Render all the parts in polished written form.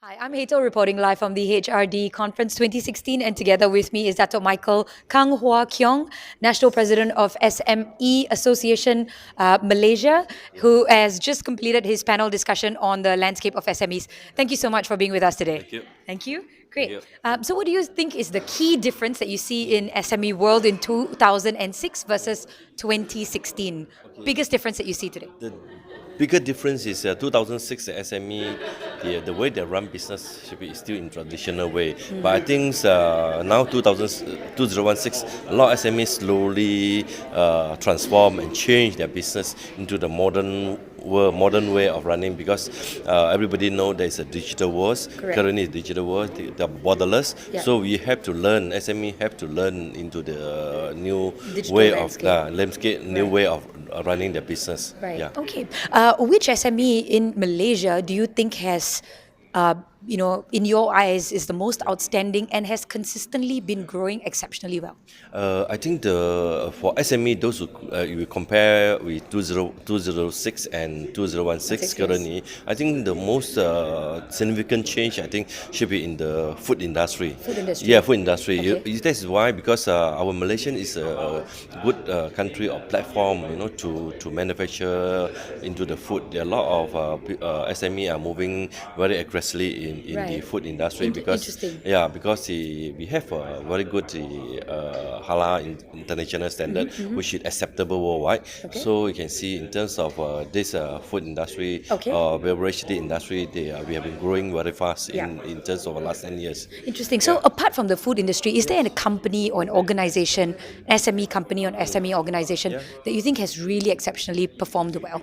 Hi, I'm Hazel reporting live from the HRD Conference 2016, and together with me is Datuk Michael Kang Keong, National President of SME Association Malaysia, who has just completed his panel discussion on the landscape of SMEs. Thank you so much for being with us today. Thank you. Thank you. Thank Great. you. So, what do you think is the key difference that you see in SME world in 2006 versus 2016? Biggest difference that you see today? The bigger difference is 2006 the SME, the way they run business should be still in traditional way. But I think now 2016, a lot of SMEs slowly transform and change their business into the modern way of running because everybody know there is a digital world. Correct. Currently, digital world, they're borderless. Yeah. So we have to learn. SME have to learn into the new Digital way landscape. of landscape, new Right. way of running their business. Right. Yeah. Okay. Which SME in Malaysia do you think has, in your eyes, is the most outstanding and has consistently been growing exceptionally well? I think for SME, those who you compare with 2006 and 2016 Yes. currently, I think the most significant change I think should be in the food industry. Food industry. Yeah, food industry. Okay. That is why because our Malaysian is a good country or platform, to manufacture into the food. There are a lot of SME are moving very aggressively in the Right. food industry because Interesting. because we have a very good halal international standard, which is acceptable worldwide. Okay. So you can see in terms of this food industry, Okay. beverage industry, we have been growing very fast Yeah. in terms of the last 10 years. Interesting. So, apart from the food industry, is there a company or an organization, SME company or SME organization that you think has really exceptionally performed well?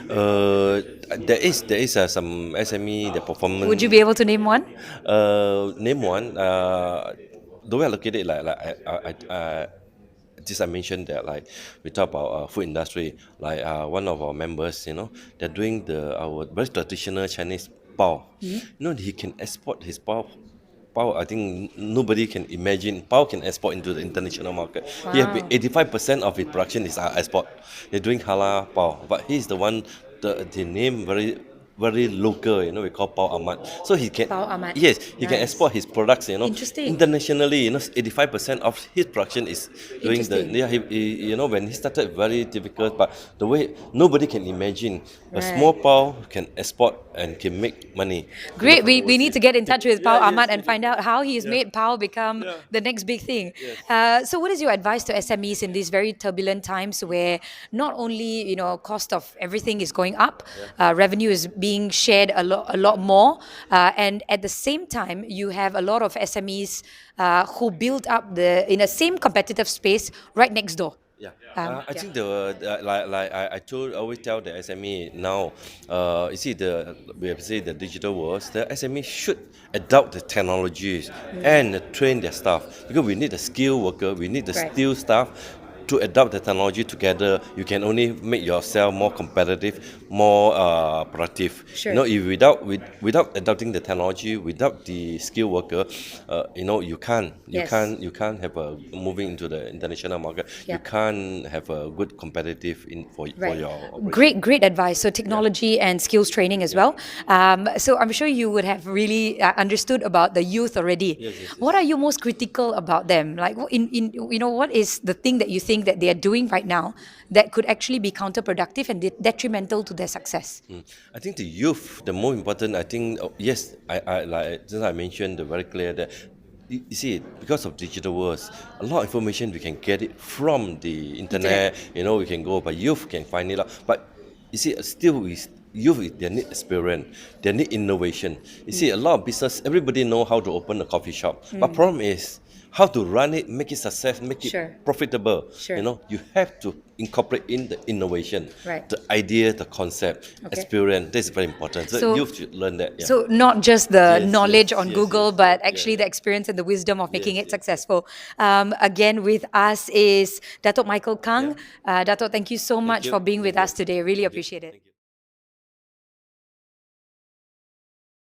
There is some SME the performance. Would you be able to name one? Name one. The way I look at it, just I mentioned that like we talk about food industry, like one of our members, they're doing our very traditional Chinese bao. He can export his bao. Bao, I think nobody can imagine Bao can export into the international market. He have been 85% of his production is export. They're doing halal Bao, but he's the one the name very local, we call Pao Ahmad. So he can Pao Ahmad. yes, he can Nice. export his products, Interesting. internationally. 85% of his production is doing the Interesting. when he started very difficult, but the way nobody can imagine a Right. small Pao can export and can make money. Great. We need to get in touch with Pao Yeah, Ahmad yes, and find out how he's made Pao become the next big thing. So, what is your advice to SMEs in these very turbulent times where not only cost of everything is going up, revenue is being shared a lot more, and at the same time you have a lot of SMEs who build up in a same competitive space right next door. Yeah, I Yeah. think like I always tell the SME now, you see we have said the digital world, the SME should adopt the technologies and train their staff because we need a skilled worker, we need the Right. skilled staff to adopt the technology together. You can only make yourself more competitive, more productive. Sure. If without adopting the technology, without the skilled worker, you can't Yes. you can't have a moving into the international market. Yeah. You can't have a good competitive for Right. your operation. Great advice. So technology and skills training as well. So I'm sure you would have really understood about the youth already. Yes. What are you most critical about them? Like what is the thing that you think that they are doing right now that could actually be counterproductive and detrimental to their success? I think the youth, the more important. I think yes, I like just I mentioned very clear that you see because of digital worlds, a lot of information we can get it from the internet. We can go, but youth can find it out. But you see, still youth they need experience, they need innovation. You see, a lot of business, everybody know how to open a coffee shop, but problem is how to run it, make it success, make Sure. it profitable. Sure. You have to incorporate in the innovation, Right. the idea, the concept, Okay. experience. That's very important. So youth should learn that. Yeah. So not just the Yes, knowledge yes, on yes, Google, yes, but yes, actually yeah, the experience and the wisdom of making it yes. successful. Again, with us is Datuk Michael Kang. Datuk, thank you so much you. for being with Thank us today. Really appreciate it. Thank you.